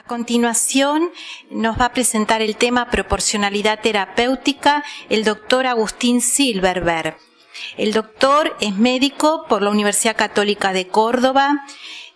continuación nos va a presentar el tema proporcionalidad terapéutica el doctor Agustín Silverberg. El doctor es médico por la Universidad Católica de Córdoba,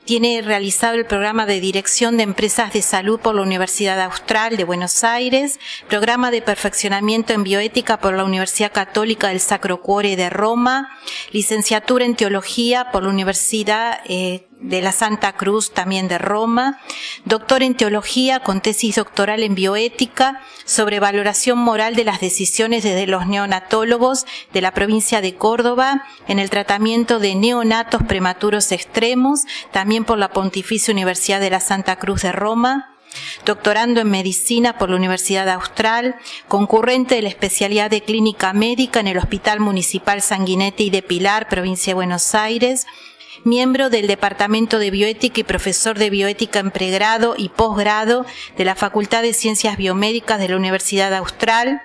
tiene realizado el programa de Dirección de Empresas de Salud por la Universidad Austral de Buenos Aires, programa de perfeccionamiento en bioética por la Universidad Católica del Sacro Cuore de Roma, licenciatura en Teología por la Universidad de la Santa Cruz también de Roma, doctor en Teología con tesis doctoral en bioética sobre valoración moral de las decisiones desde los neonatólogos de la provincia de Córdoba en el tratamiento de neonatos prematuros extremos, también por la Pontificia Universidad de la Santa Cruz de Roma, doctorando en Medicina por la Universidad Austral, concurrente de la especialidad de Clínica Médica en el Hospital Municipal Sanguinetti de Pilar, provincia de Buenos Aires, miembro del Departamento de Bioética y profesor de Bioética en pregrado y posgrado de la Facultad de Ciencias Biomédicas de la Universidad Austral,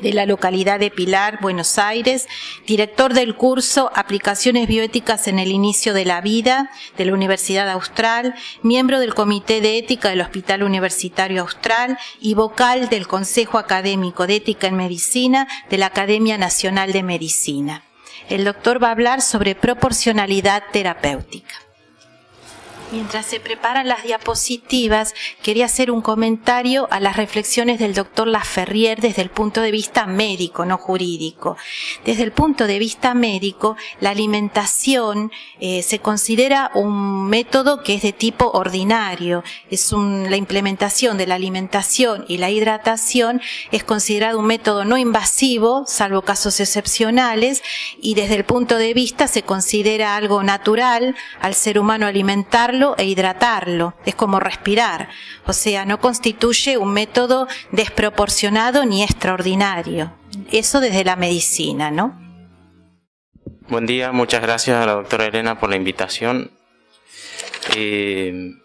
de la localidad de Pilar, Buenos Aires, director del curso Aplicaciones Bioéticas en el Inicio de la Vida de la Universidad Austral, miembro del Comité de Ética del Hospital Universitario Austral y vocal del Consejo Académico de Ética en Medicina de la Academia Nacional de Medicina. El doctor va a hablar sobre proporcionalidad terapéutica. Mientras se preparan las diapositivas, quería hacer un comentario a las reflexiones del doctor Laferrière desde el punto de vista médico, no jurídico. Desde el punto de vista médico, la alimentación se considera un método que es de tipo ordinario. La implementación de la alimentación y la hidratación es considerado un método no invasivo, salvo casos excepcionales, y desde el punto de vista se considera algo natural al ser humano alimentarlo e hidratarlo, es como respirar, o sea, no constituye un método desproporcionado ni extraordinario. Eso desde la medicina, ¿no? Buen día, muchas gracias a la doctora Elena por la invitación. El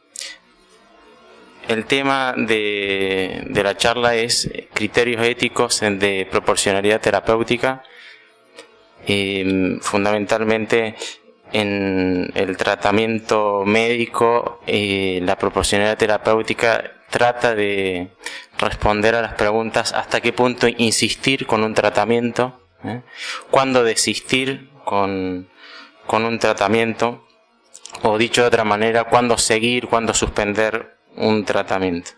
tema de la charla es criterios éticos de proporcionalidad terapéutica, fundamentalmente en el tratamiento médico. La proporcionalidad terapéutica trata de responder a las preguntas hasta qué punto insistir con un tratamiento, cuándo desistir con un tratamiento, o dicho de otra manera, cuándo seguir, cuándo suspender un tratamiento.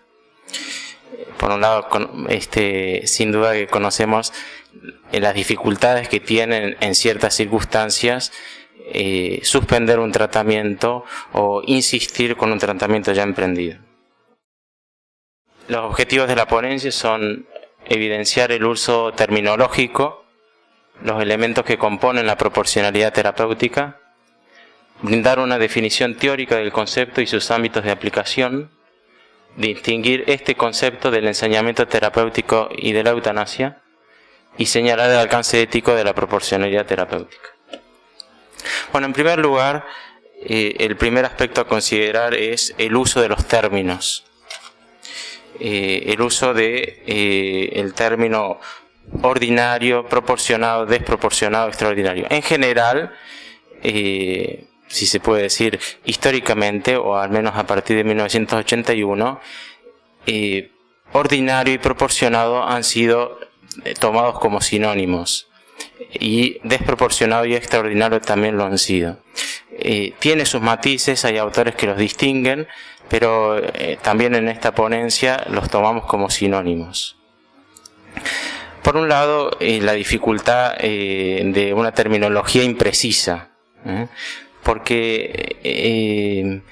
Por un lado, sin duda que conocemos las dificultades que tienen en ciertas circunstancias suspender un tratamiento o insistir con un tratamiento ya emprendido. Los objetivos de la ponencia son evidenciar el uso terminológico, los elementos que componen la proporcionalidad terapéutica, brindar una definición teórica del concepto y sus ámbitos de aplicación, distinguir este concepto del ensañamiento terapéutico y de la eutanasia, y señalar el alcance ético de la proporcionalidad terapéutica. Bueno, en primer lugar, el primer aspecto a considerar es el uso de los términos. El uso de el término ordinario, proporcionado, desproporcionado, extraordinario. En general, si se puede decir históricamente, o al menos a partir de 1981, ordinario y proporcionado han sido tomados como sinónimos. Y desproporcionado y extraordinario también lo han sido. Tiene sus matices, hay autores que los distinguen, pero también en esta ponencia los tomamos como sinónimos. Por un lado, la dificultad de una terminología imprecisa, porque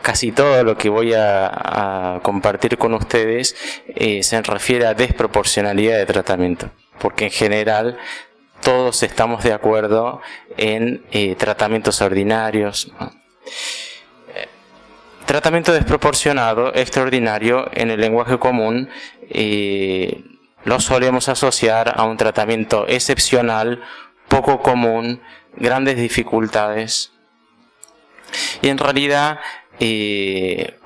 casi todo lo que voy a compartir con ustedes se refiere a desproporcionalidad de tratamiento, porque en general todos estamos de acuerdo en tratamientos ordinarios. Tratamiento desproporcionado, extraordinario, en el lenguaje común lo solemos asociar a un tratamiento excepcional, poco común, grandes dificultades. Y en realidad,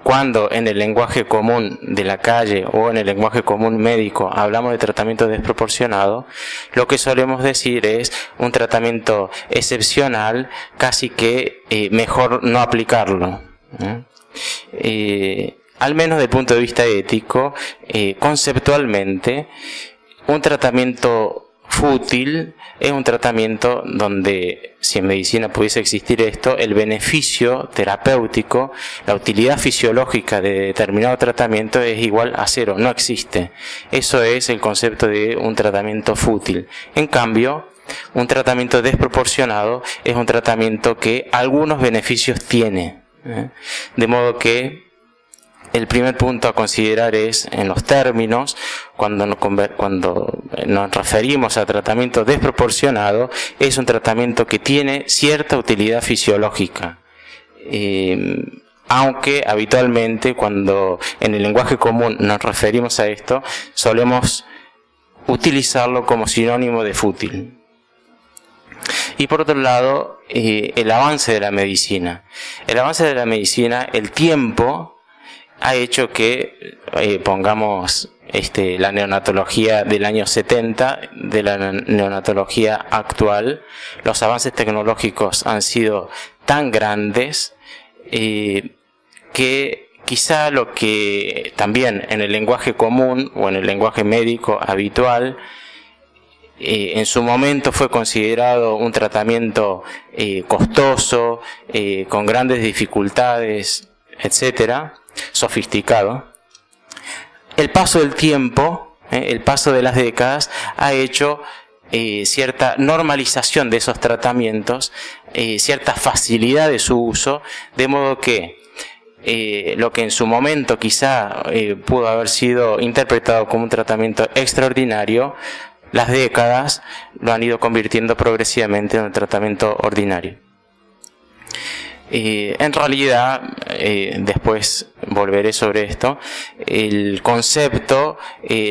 cuando en el lenguaje común de la calle o en el lenguaje común médico hablamos de tratamiento desproporcionado, lo que solemos decir es un tratamiento excepcional, casi que mejor no aplicarlo. al menos desde el punto de vista ético, conceptualmente, un tratamiento fútil es un tratamiento donde, si en medicina pudiese existir esto, el beneficio terapéutico, la utilidad fisiológica de determinado tratamiento es igual a cero, no existe. Eso es el concepto de un tratamiento fútil. En cambio, un tratamiento desproporcionado es un tratamiento que algunos beneficios tiene, de modo que el primer punto a considerar es en los términos. Cuando nos referimos a tratamiento desproporcionado, es un tratamiento que tiene cierta utilidad fisiológica, aunque habitualmente cuando en el lenguaje común nos referimos a esto, solemos utilizarlo como sinónimo de fútil. Y por otro lado, el avance de la medicina. El avance de la medicina, el tiempo, ha hecho que, pongamos la neonatología del año 70, de la neonatología actual, los avances tecnológicos han sido tan grandes que quizá lo que también en el lenguaje común o en el lenguaje médico habitual, en su momento fue considerado un tratamiento costoso, con grandes dificultades, etcétera, sofisticado. El paso del tiempo, el paso de las décadas, ha hecho cierta normalización de esos tratamientos, cierta facilidad de su uso, de modo que lo que en su momento quizá pudo haber sido interpretado como un tratamiento extraordinario, las décadas lo han ido convirtiendo progresivamente en un tratamiento ordinario. En realidad, después volveré sobre esto, el concepto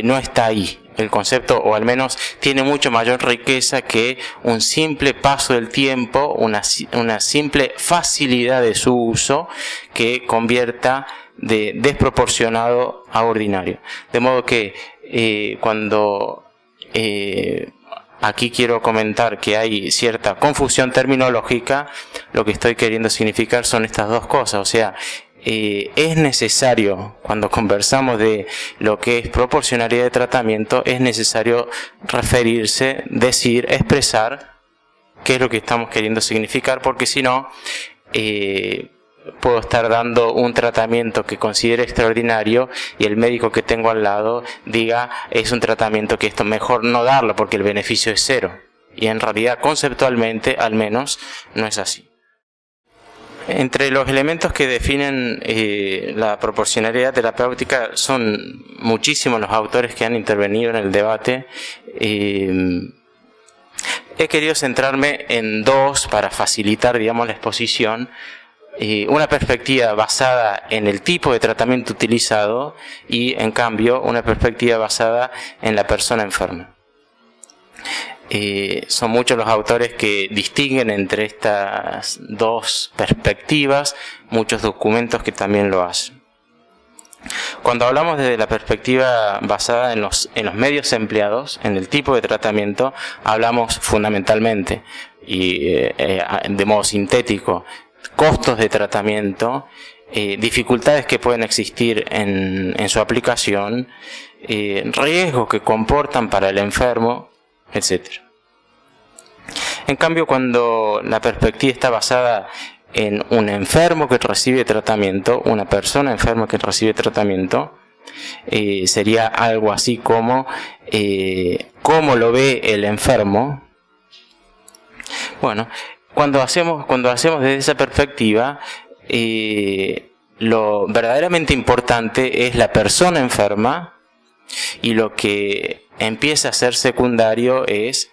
no está ahí. El concepto, o al menos tiene mucho mayor riqueza que un simple paso del tiempo, una simple facilidad de su uso que convierta de desproporcionado a ordinario. De modo que aquí quiero comentar que hay cierta confusión terminológica. Lo que estoy queriendo significar son estas dos cosas. O sea, es necesario, cuando conversamos de lo que es proporcionalidad de tratamiento, es necesario referirse, decir, expresar qué es lo que estamos queriendo significar, porque si no, puedo estar dando un tratamiento que considere extraordinario y el médico que tengo al lado diga es un tratamiento que esto mejor no darlo porque el beneficio es cero. Y en realidad, conceptualmente, al menos, no es así. Entre los elementos que definen la proporcionalidad terapéutica son muchísimos los autores que han intervenido en el debate. He querido centrarme en dos para facilitar, digamos, la exposición. Una perspectiva basada en el tipo de tratamiento utilizado y, en cambio, una perspectiva basada en la persona enferma. Son muchos los autores que distinguen entre estas dos perspectivas, muchos documentos que también lo hacen. Cuando hablamos desde la perspectiva basada en los medios empleados, en el tipo de tratamiento, hablamos fundamentalmente y de modo sintético, costos de tratamiento, dificultades que pueden existir en su aplicación, riesgos que comportan para el enfermo, etc. En cambio, cuando la perspectiva está basada en un enfermo que recibe tratamiento, una persona enferma que recibe tratamiento, sería algo así como cómo lo ve el enfermo. Bueno, cuando hacemos desde esa perspectiva, lo verdaderamente importante es la persona enferma, y lo que empieza a ser secundario es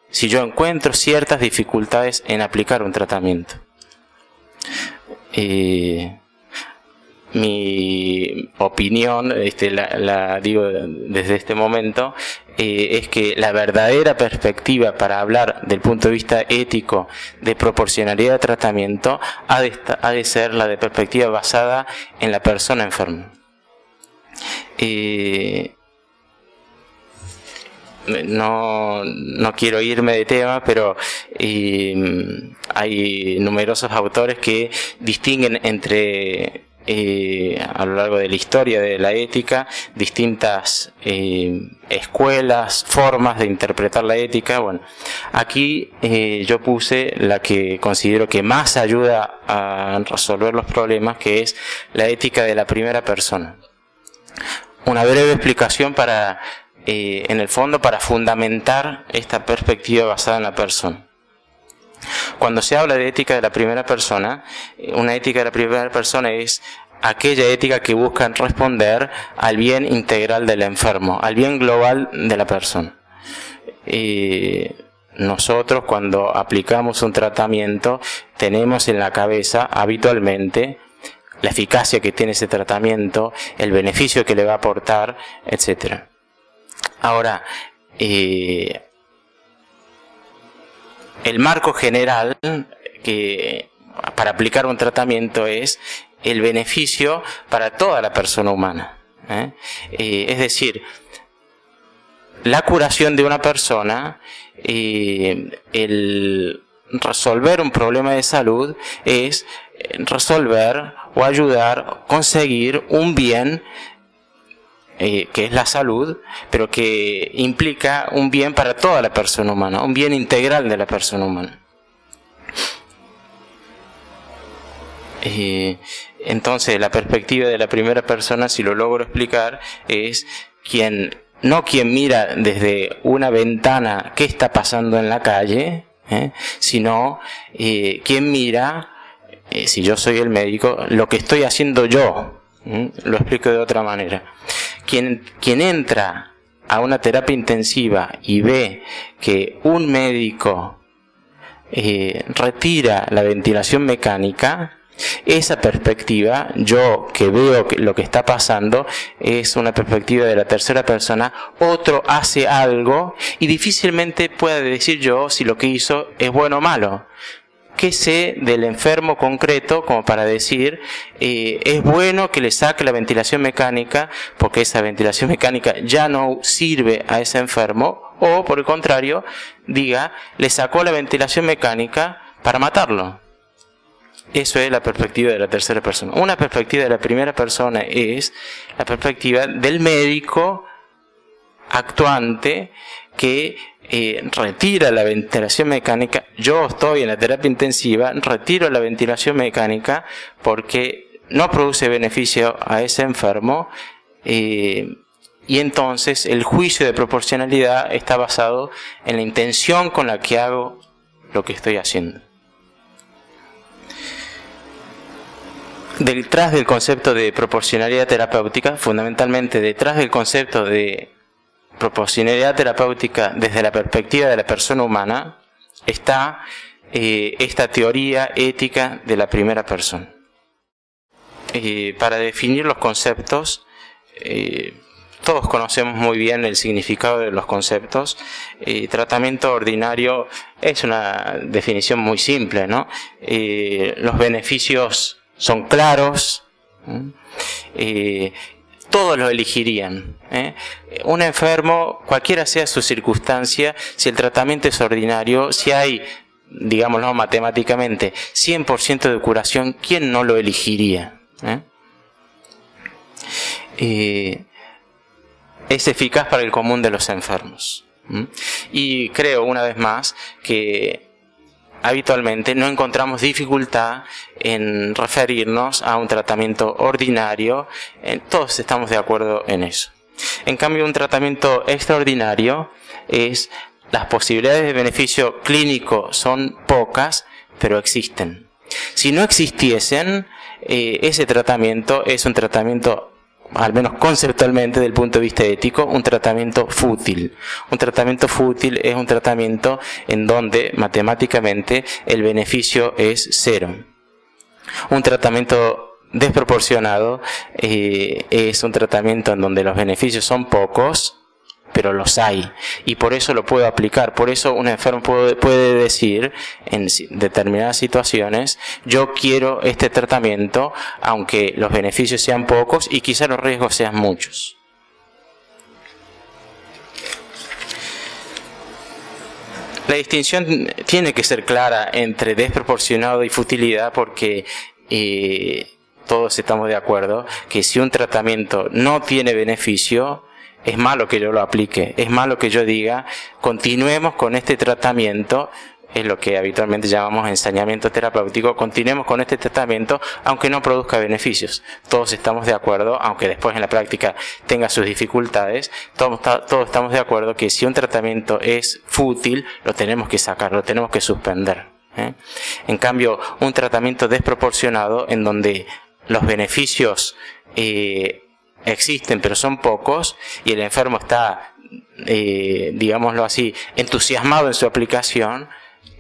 si yo encuentro ciertas dificultades en aplicar un tratamiento. Mi opinión, la digo desde este momento, es que la verdadera perspectiva para hablar del punto de vista ético de proporcionalidad de tratamiento ha de ser la de perspectiva basada en la persona enferma. No quiero irme de tema, pero hay numerosos autores que distinguen entre a lo largo de la historia de la ética distintas escuelas, formas de interpretar la ética. Bueno, aquí yo puse la que considero que más ayuda a resolver los problemas, que es la ética de la primera persona. Una breve explicación para, en el fondo, para fundamentar esta perspectiva basada en la persona. Cuando se habla de ética de la primera persona, una ética de la primera persona es aquella ética que busca responder al bien integral del enfermo, al bien global de la persona. Nosotros, cuando aplicamos un tratamiento, tenemos en la cabeza habitualmente la eficacia que tiene ese tratamiento, el beneficio que le va a aportar, etc. Ahora, el marco general que para aplicar un tratamiento es el beneficio para toda la persona humana. Es decir, la curación de una persona, el resolver un problema de salud es resolver o ayudar, conseguir un bien que es la salud, pero que implica un bien para toda la persona humana, un bien integral de la persona humana. Entonces, la perspectiva de la primera persona, si lo logro explicar, es no quien mira desde una ventana qué está pasando en la calle, sino quien mira, si yo soy el médico, lo que estoy haciendo yo. Lo explico de otra manera. Quien entra a una terapia intensiva y ve que un médico retira la ventilación mecánica, esa perspectiva, yo que veo lo que está pasando, es una perspectiva de la tercera persona. Otro hace algo y difícilmente pueda decir yo si lo que hizo es bueno o malo. ¿Qué sé del enfermo concreto como para decir es bueno que le saque la ventilación mecánica porque esa ventilación mecánica ya no sirve a ese enfermo? O por el contrario, diga, le sacó la ventilación mecánica para matarlo. Eso es la perspectiva de la tercera persona. Una perspectiva de la primera persona es la perspectiva del médico actuante que retira la ventilación mecánica. Yo estoy en la terapia intensiva, retiro la ventilación mecánica porque no produce beneficio a ese enfermo, y entonces el juicio de proporcionalidad está basado en la intención con la que hago lo que estoy haciendo. Detrás del concepto de proporcionalidad terapéutica, fundamentalmente detrás del concepto de proporcionalidad terapéutica desde la perspectiva de la persona humana, está esta teoría ética de la primera persona. Para definir los conceptos, todos conocemos muy bien el significado de los conceptos. Tratamiento ordinario es una definición muy simple, ¿no? Los beneficios son claros, todos lo elegirían. Un enfermo, cualquiera sea su circunstancia, si el tratamiento es ordinario, si hay, digámoslo matemáticamente, 100% de curación, ¿quién no lo elegiría? Es eficaz para el común de los enfermos. Y creo, una vez más, que habitualmente no encontramos dificultad en referirnos a un tratamiento ordinario. Todos estamos de acuerdo en eso. En cambio, un tratamiento extraordinario las posibilidades de beneficio clínico son pocas, pero existen. Si no existiesen, ese tratamiento es un tratamiento, al menos conceptualmente, del punto de vista ético, un tratamiento fútil. Un tratamiento fútil es un tratamiento en donde matemáticamente el beneficio es cero. Un tratamiento desproporcionado es un tratamiento en donde los beneficios son pocos, pero los hay, y por eso lo puedo aplicar. Por eso un enfermo puede decir en determinadas situaciones: yo quiero este tratamiento aunque los beneficios sean pocos y quizá los riesgos sean muchos. La distinción tiene que ser clara entre desproporcionado y futilidad, porque todos estamos de acuerdo que si un tratamiento no tiene beneficio, es malo que yo lo aplique, es malo que yo diga, continuemos con este tratamiento, es lo que habitualmente llamamos ensañamiento terapéutico, continuemos con este tratamiento aunque no produzca beneficios. Todos estamos de acuerdo, aunque después en la práctica tenga sus dificultades, todos estamos de acuerdo que si un tratamiento es fútil, lo tenemos que sacar, lo tenemos que suspender. En cambio, un tratamiento desproporcionado en donde los beneficios existen pero son pocos y el enfermo está, digámoslo así, entusiasmado en su aplicación,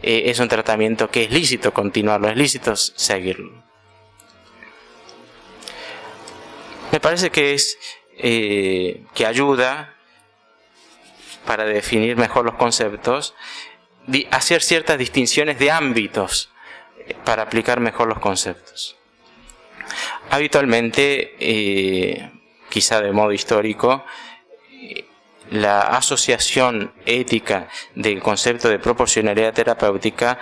es un tratamiento que es lícito continuarlo, es lícito seguirlo. Me parece que es que ayuda para definir mejor los conceptos, hacer ciertas distinciones de ámbitos para aplicar mejor los conceptos. Habitualmente, quizá de modo histórico, la asociación ética del concepto de proporcionalidad terapéutica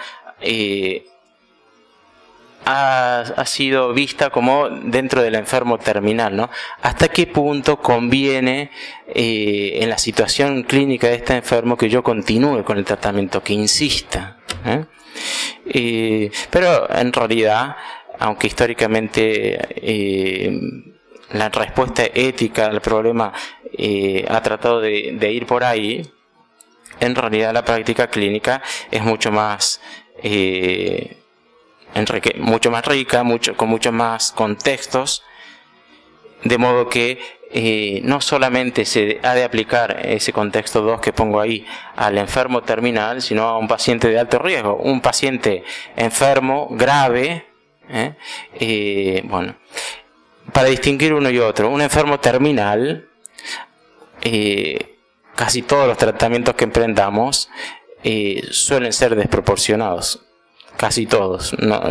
ha sido vista como dentro del enfermo terminal, ¿no? ¿Hasta qué punto conviene en la situación clínica de este enfermo que yo continúe con el tratamiento, que insista? Pero en realidad, aunque históricamente la respuesta ética al problema ha tratado de ir por ahí, en realidad la práctica clínica es mucho más rica, con muchos más contextos, de modo que no solamente se ha de aplicar ese contexto 2 que pongo ahí al enfermo terminal, sino a un paciente de alto riesgo, un paciente enfermo grave, bueno, para distinguir uno y otro. Un enfermo terminal, casi todos los tratamientos que emprendamos suelen ser desproporcionados. Casi todos, ¿no?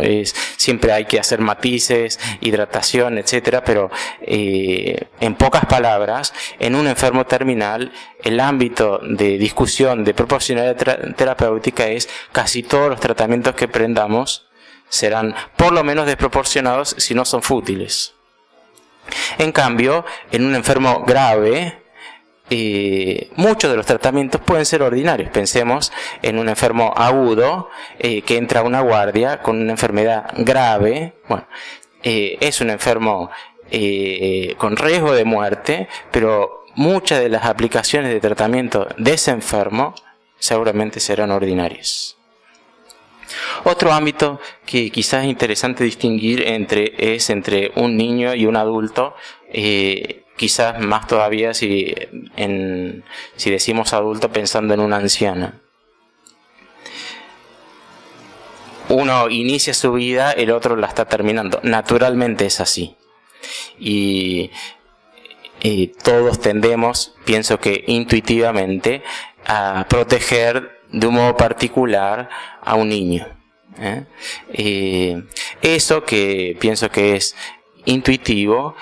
Siempre hay que hacer matices, hidratación, etcétera, pero en pocas palabras, en un enfermo terminal, el ámbito de discusión de proporcionalidad terapéutica es casi todos los tratamientos que emprendamos serán por lo menos desproporcionados si no son fútiles. En cambio, en un enfermo grave, muchos de los tratamientos pueden ser ordinarios. Pensemos en un enfermo agudo que entra a una guardia con una enfermedad grave. Bueno, es un enfermo con riesgo de muerte, pero muchas de las aplicaciones de tratamiento de ese enfermo seguramente serán ordinarias. Otro ámbito que quizás es interesante distinguir es entre un niño y un adulto, quizás más todavía si decimos adulto pensando en una anciana. Uno inicia su vida, el otro la está terminando. Naturalmente es así. Y todos tendemos, pienso que intuitivamente, a proteger de un modo particular a un niño. Eso que pienso que es intuitivo,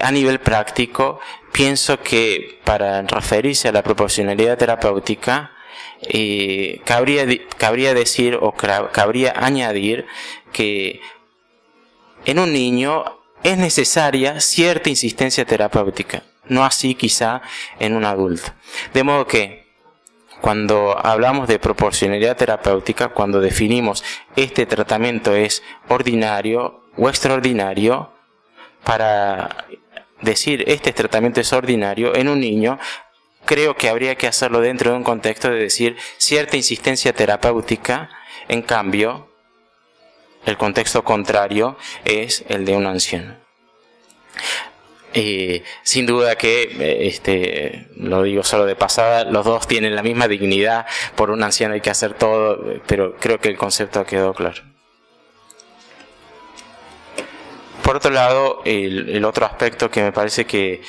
a nivel práctico, pienso que para referirse a la proporcionalidad terapéutica, cabría decir o cabría añadir que en un niño es necesaria cierta insistencia terapéutica, no así quizá en un adulto. De modo que cuando hablamos de proporcionalidad terapéutica, cuando definimos este tratamiento es ordinario o extraordinario, para decir este tratamiento es ordinario en un niño, creo que habría que hacerlo dentro de un contexto de decir cierta insistencia terapéutica. En cambio, el contexto contrario es el de un anciano. Sin duda que, lo digo solo de pasada, los dos tienen la misma dignidad. Por un anciano hay que hacer todo, pero creo que el concepto quedó claro. Por otro lado, el otro aspecto que me parece que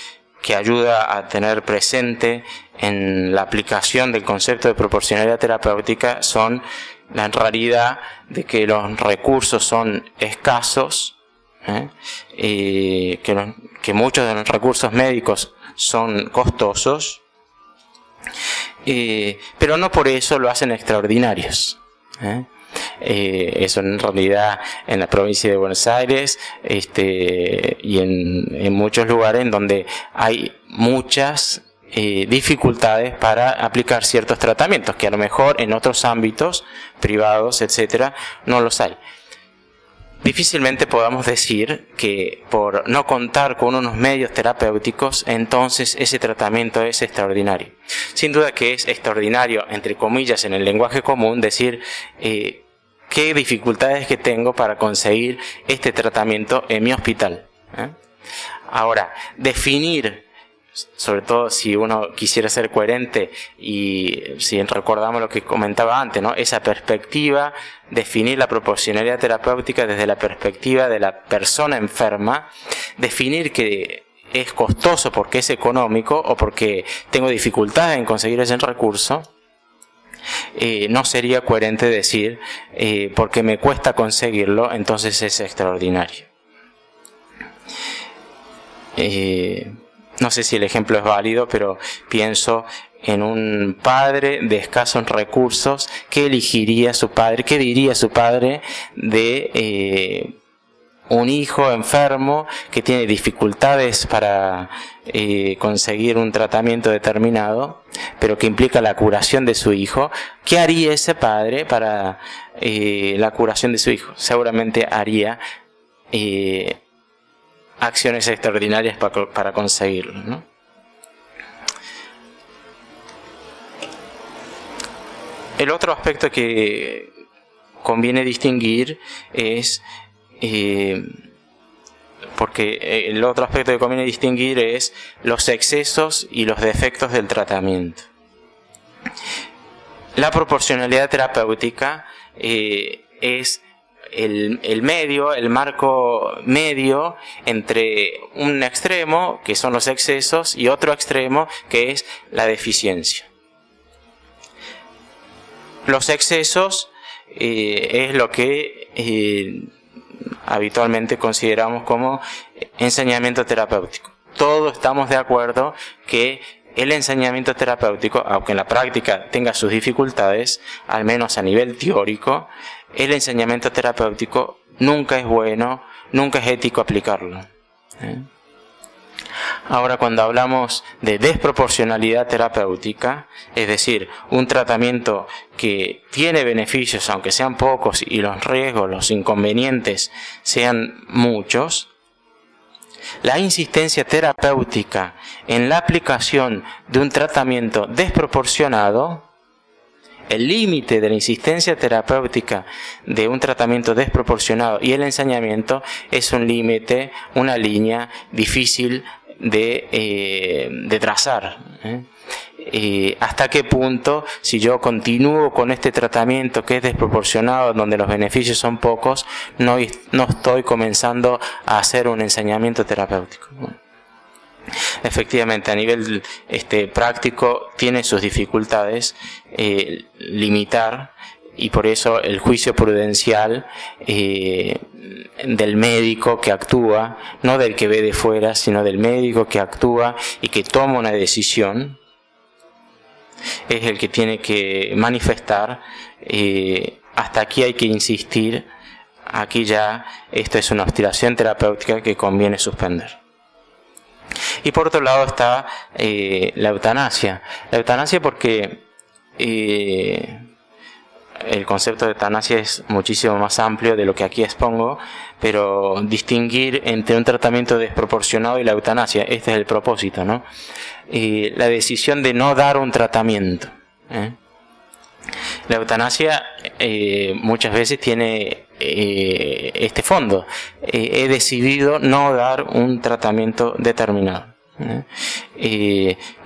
ayuda a tener presente en la aplicación del concepto de proporcionalidad terapéutica son la realidad de que los recursos son escasos, que muchos de los recursos médicos son costosos, pero no por eso lo hacen extraordinarios. eso en realidad en la provincia de Buenos Aires y en muchos lugares en donde hay muchas dificultades para aplicar ciertos tratamientos que a lo mejor en otros ámbitos privados, etcétera, no los hay. Difícilmente podamos decir que por no contar con unos medios terapéuticos, entonces ese tratamiento es extraordinario. Sin duda que es extraordinario, entre comillas, en el lenguaje común, decir qué dificultades que tengo para conseguir este tratamiento en mi hospital. Ahora, definir, sobre todo si uno quisiera ser coherente y si recordamos lo que comentaba antes, ¿no? Esa perspectiva, definir la proporcionalidad terapéutica desde la perspectiva de la persona enferma, definir que es costoso porque es económico o porque tengo dificultades en conseguir ese recurso, no sería coherente decir porque me cuesta conseguirlo, entonces es extraordinario. No sé si el ejemplo es válido, pero pienso en un padre de escasos recursos. ¿Qué elegiría su padre? ¿Qué diría su padre de un hijo enfermo que tiene dificultades para conseguir un tratamiento determinado, pero que implica la curación de su hijo? ¿Qué haría ese padre para la curación de su hijo? Seguramente haría acciones extraordinarias para conseguirlo, ¿no? El otro aspecto que conviene distinguir es, los excesos y los defectos del tratamiento. La proporcionalidad terapéutica es el marco medio entre un extremo, que son los excesos, y otro extremo, que es la deficiencia. Los excesos es lo que habitualmente consideramos como enseñamiento terapéutico. Todos estamos de acuerdo que el enseñamiento terapéutico, aunque en la práctica tenga sus dificultades, al menos a nivel teórico, el enseñamiento terapéutico nunca es bueno, nunca es ético aplicarlo. Ahora, cuando hablamos de desproporcionalidad terapéutica, es decir, un tratamiento que tiene beneficios, aunque sean pocos, y los riesgos, los inconvenientes sean muchos, la insistencia terapéutica en la aplicación de un tratamiento desproporcionado, el límite de la insistencia terapéutica de un tratamiento desproporcionado y el ensañamiento es un límite, una línea difícil de trazar. ¿Hasta qué punto, si yo continúo con este tratamiento que es desproporcionado, donde los beneficios son pocos, no estoy comenzando a hacer un ensañamiento terapéutico? Bueno, efectivamente, a nivel práctico tiene sus dificultades limitar, y por eso el juicio prudencial del médico que actúa, no del que ve de fuera, sino del médico que actúa y que toma una decisión, es el que tiene que manifestar hasta aquí hay que insistir, aquí ya esto es una obstinación terapéutica que conviene suspender. Y por otro lado está la eutanasia. La eutanasia porque el concepto de eutanasia es muchísimo más amplio de lo que aquí expongo, pero distinguir entre un tratamiento desproporcionado y la eutanasia, este es el propósito, ¿no? La decisión de no dar un tratamiento. La eutanasia muchas veces tiene este fondo. He decidido no dar un tratamiento determinado.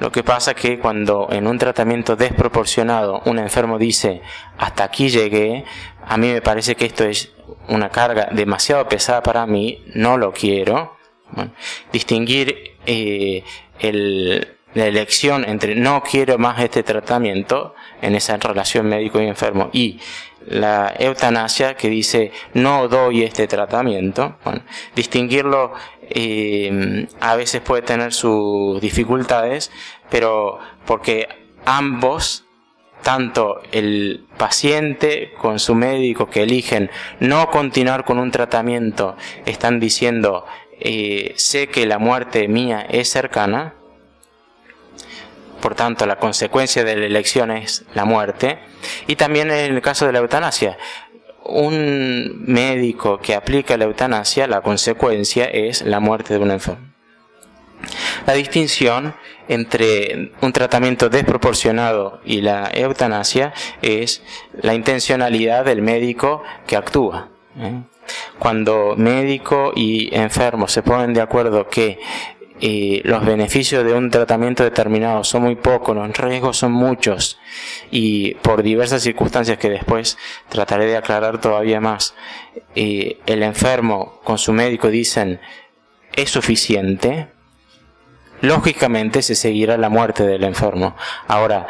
Lo que pasa es que cuando en un tratamiento desproporcionado un enfermo dice hasta aquí llegué, a mí me parece que esto es una carga demasiado pesada para mí, no lo quiero. Bueno, distinguir la elección entre no quiero más este tratamiento en esa relación médico y enfermo y la eutanasia que dice no doy este tratamiento, bueno, distinguirlo a veces puede tener sus dificultades, pero porque ambos tanto el paciente con su médico que eligen no continuar con un tratamiento, están diciendo, sé que la muerte mía es cercana, por tanto la consecuencia de la elección es la muerte. Y también en el caso de la eutanasia, un médico que aplica la eutanasia, la consecuencia es la muerte de un enfermo. La distinción entre un tratamiento desproporcionado y la eutanasia es la intencionalidad del médico que actúa. Cuando médico y enfermo se ponen de acuerdo que los beneficios de un tratamiento determinado son muy pocos, los riesgos son muchos, y por diversas circunstancias que después trataré de aclarar todavía más, el enfermo con su médico dicen es suficiente, lógicamente se seguirá la muerte del enfermo. Ahora,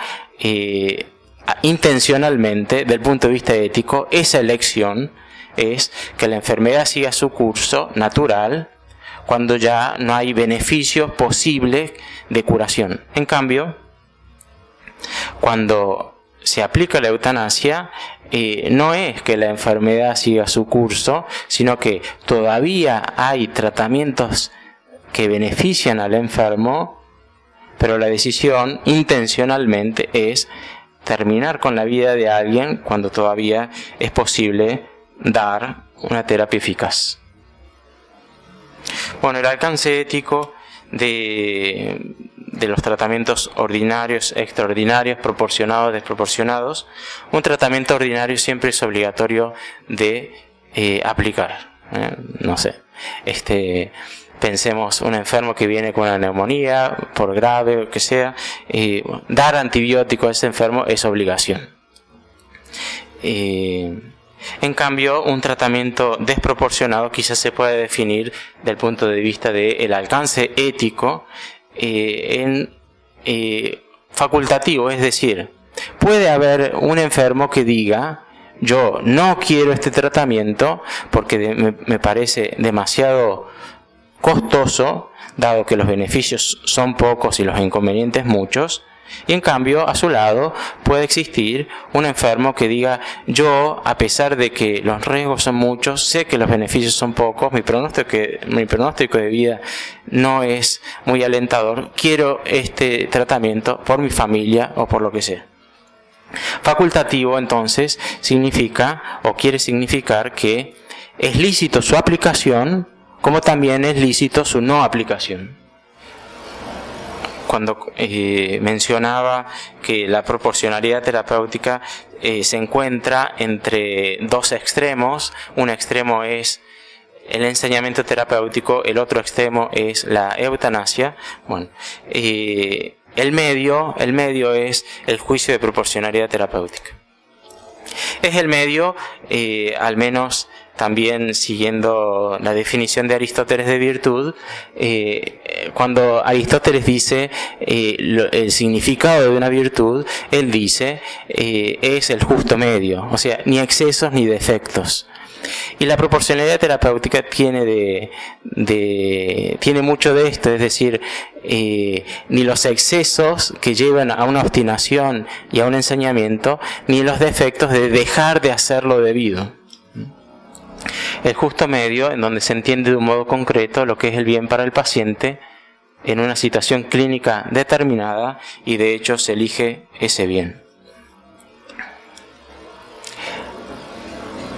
intencionalmente, del punto de vista ético, esa elección es que la enfermedad siga su curso natural cuando ya no hay beneficios posibles de curación. En cambio, cuando se aplica la eutanasia, no es que la enfermedad siga su curso, sino que todavía hay tratamientos que benefician al enfermo, pero la decisión intencionalmente es terminar con la vida de alguien cuando todavía es posible dar una terapia eficaz. Bueno, el alcance ético de los tratamientos ordinarios, extraordinarios, proporcionados, desproporcionados. Un tratamiento ordinario siempre es obligatorio de aplicar. No sé, pensemos un enfermo que viene con una neumonía, por grave o que sea, dar antibiótico a ese enfermo es obligación. En cambio, un tratamiento desproporcionado quizás se puede definir del punto de vista del alcance ético en facultativo, es decir, puede haber un enfermo que diga: yo no quiero este tratamiento porque me parece demasiado costoso, dado que los beneficios son pocos y los inconvenientes muchos. Y en cambio, a su lado puede existir un enfermo que diga: yo, a pesar de que los riesgos son muchos, sé que los beneficios son pocos, mi pronóstico de vida no es muy alentador, quiero este tratamiento por mi familia o por lo que sea. Facultativo, entonces, significa o quiere significar que es lícito su aplicación, como también es lícito su no aplicación. Cuando mencionaba que la proporcionalidad terapéutica se encuentra entre dos extremos, un extremo es el ensañamiento terapéutico, el otro extremo es la eutanasia. Bueno, el medio es el juicio de proporcionalidad terapéutica. Es el medio, al menos también siguiendo la definición de Aristóteles de virtud, cuando Aristóteles dice el significado de una virtud, él dice es el justo medio, o sea, ni excesos ni defectos. Y la proporcionalidad terapéutica tiene mucho de esto, es decir, ni los excesos que llevan a una obstinación y a un ensañamiento, ni los defectos de dejar de hacer lo debido. El justo medio, en donde se entiende de un modo concreto lo que es el bien para el paciente en una situación clínica determinada, y de hecho se elige ese bien.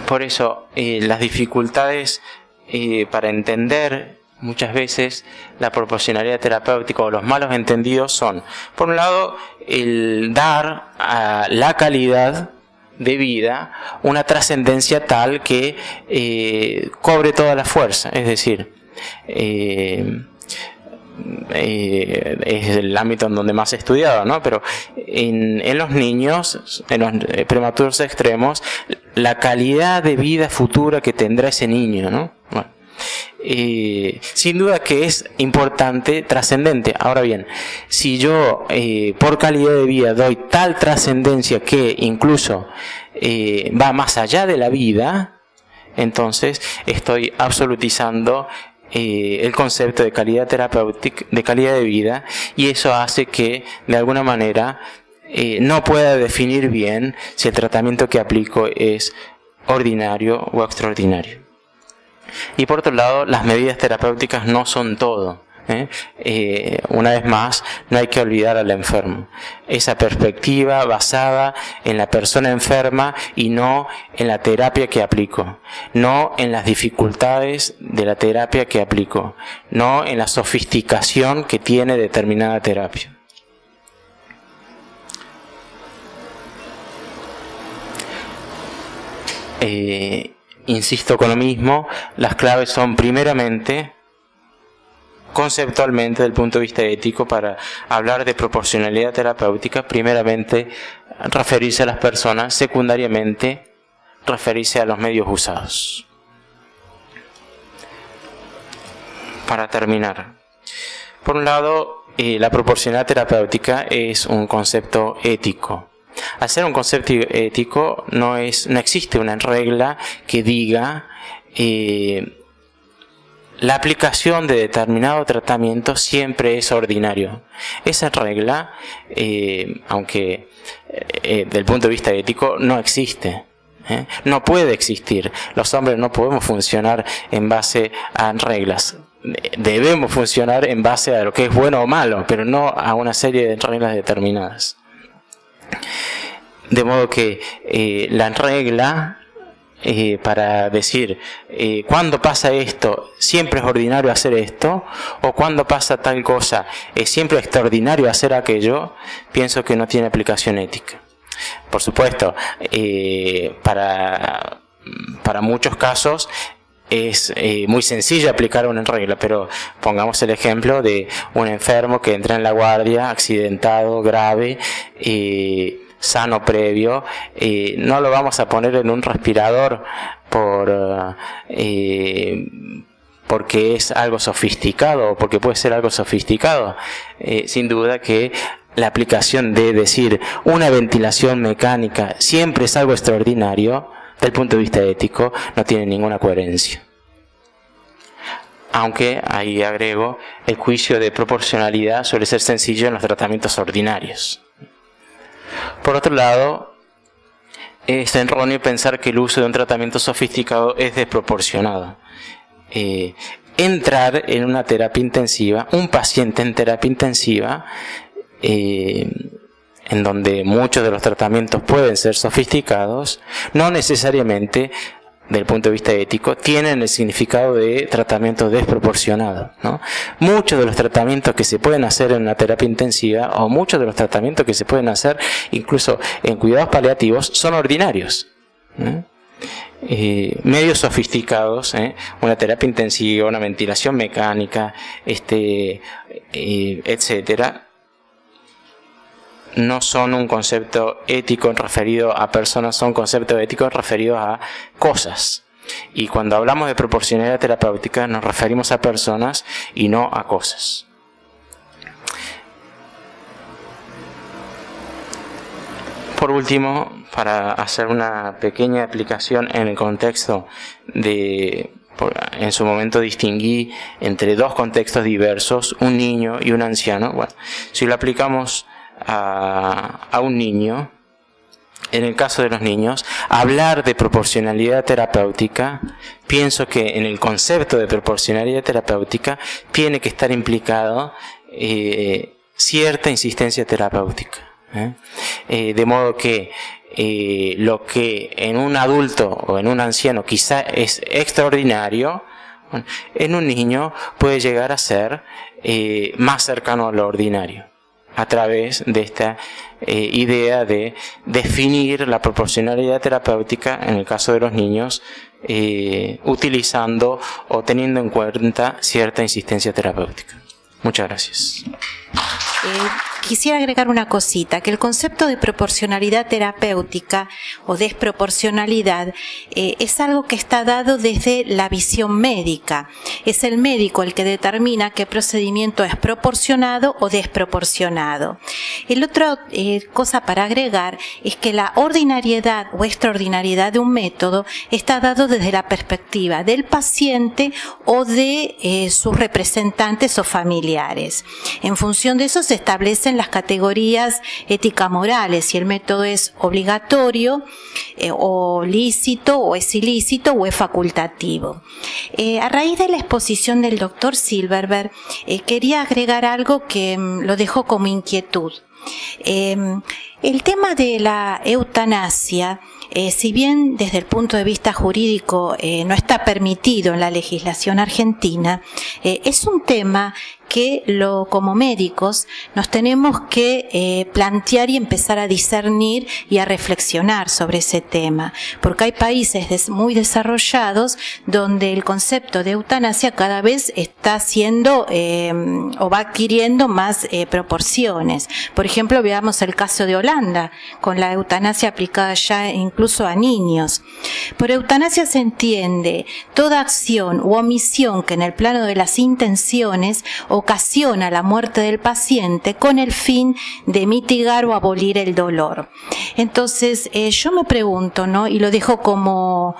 Por eso las dificultades para entender muchas veces la proporcionalidad terapéutica o los malos entendidos son, por un lado, el dar a la calidad de vida una trascendencia tal que cobre toda la fuerza, es decir, es el ámbito en donde más he estudiado, ¿no? Pero en los niños, en los prematuros extremos, la calidad de vida futura que tendrá ese niño, ¿no? Bueno, sin duda que es importante, trascendente. Ahora bien, si yo por calidad de vida doy tal trascendencia que incluso va más allá de la vida, entonces estoy absolutizando el concepto de calidad terapéutica, de calidad de vida, y eso hace que de alguna manera no pueda definir bien si el tratamiento que aplico es ordinario o extraordinario. Y por otro lado, las medidas terapéuticas no son todo. Una vez más, no hay que olvidar al enfermo. Esa perspectiva basada en la persona enferma y no en la terapia que aplico, no en las dificultades de la terapia que aplico, no en la sofisticación que tiene determinada terapia. Insisto con lo mismo, las claves son primeramente, conceptualmente, desde el punto de vista ético, para hablar de proporcionalidad terapéutica, primeramente referirse a las personas, secundariamente referirse a los medios usados. Para terminar, por un lado, la proporcionalidad terapéutica es un concepto ético. Al ser un concepto ético, no existe una regla que diga la aplicación de determinado tratamiento siempre es ordinario. Esa regla, aunque desde el punto de vista ético, no existe. No puede existir. Los hombres no podemos funcionar en base a reglas. Debemos funcionar en base a lo que es bueno o malo, pero no a una serie de reglas determinadas. De modo que la regla para decir cuando pasa esto siempre es ordinario hacer esto, o cuando pasa tal cosa es siempre extraordinario hacer aquello, pienso que no tiene aplicación ética. Por supuesto, para muchos casos es muy sencillo aplicar una regla, pero pongamos el ejemplo de un enfermo que entra en la guardia, accidentado, grave, sano previo, no lo vamos a poner en un respirador porque es algo sofisticado o porque puede ser algo sofisticado. Sin duda que la aplicación de decir una ventilación mecánica siempre es algo extraordinario, desde el punto de vista ético, no tiene ninguna coherencia. Aunque, ahí agrego, el juicio de proporcionalidad suele ser sencillo en los tratamientos ordinarios. Por otro lado, es erróneo pensar que el uso de un tratamiento sofisticado es desproporcionado. Entrar en una terapia intensiva, un paciente en terapia intensiva, en donde muchos de los tratamientos pueden ser sofisticados, no necesariamente, desde el punto de vista ético, tienen el significado de tratamiento desproporcionado, ¿no? Muchos de los tratamientos que se pueden hacer en una terapia intensiva, o muchos de los tratamientos que se pueden hacer incluso en cuidados paliativos, son ordinarios, ¿no? Medios sofisticados, una terapia intensiva, una ventilación mecánica, etcétera, no son un concepto ético referido a personas, son conceptos éticos referidos a cosas. Y cuando hablamos de proporcionalidad terapéutica nos referimos a personas y no a cosas. Por último, para hacer una pequeña aplicación en el contexto en su momento distinguí entre dos contextos diversos, un niño y un anciano. Bueno, si lo aplicamos a un niño, en el caso de los niños, hablar de proporcionalidad terapéutica, pienso que en el concepto de proporcionalidad terapéutica tiene que estar implicado cierta insistencia terapéutica. De modo que lo que en un adulto o en un anciano quizá es extraordinario, en un niño puede llegar a ser más cercano a lo ordinario, a través de esta idea de definir la proporcionalidad terapéutica en el caso de los niños, utilizando o teniendo en cuenta cierta insistencia terapéutica. Muchas gracias. Quisiera agregar una cosita, que el concepto de proporcionalidad terapéutica o desproporcionalidad es algo que está dado desde la visión médica. Es el médico el que determina qué procedimiento es proporcionado o desproporcionado. El otro cosa para agregar es que la ordinariedad o extraordinariedad de un método está dado desde la perspectiva del paciente o de sus representantes o familiares. En función de eso se establecen en las categorías ética-morales, si el método es obligatorio o lícito, o es ilícito, o es facultativo. A raíz de la exposición del doctor Silverberg, quería agregar algo que lo dejó como inquietud. El tema de la eutanasia, si bien desde el punto de vista jurídico no está permitido en la legislación argentina, es un tema que como médicos nos tenemos que plantear y empezar a discernir y a reflexionar sobre ese tema, porque hay países muy desarrollados donde el concepto de eutanasia cada vez está siendo o va adquiriendo más proporciones. Por ejemplo, veamos el caso de Holanda, con la eutanasia aplicada ya incluso a niños. Por eutanasia se entiende toda acción u omisión que en el plano de las intenciones ocasiona la muerte del paciente con el fin de mitigar o abolir el dolor. Entonces, yo me pregunto, ¿no? Y lo dejo como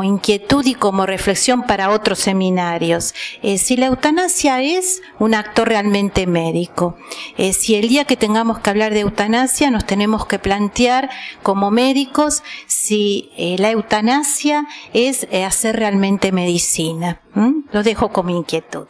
inquietud y como reflexión para otros seminarios, si la eutanasia es un acto realmente médico, si el día que tengamos que hablar de eutanasia nos tenemos que plantear como médicos si la eutanasia es hacer realmente medicina. Lo dejo como inquietud.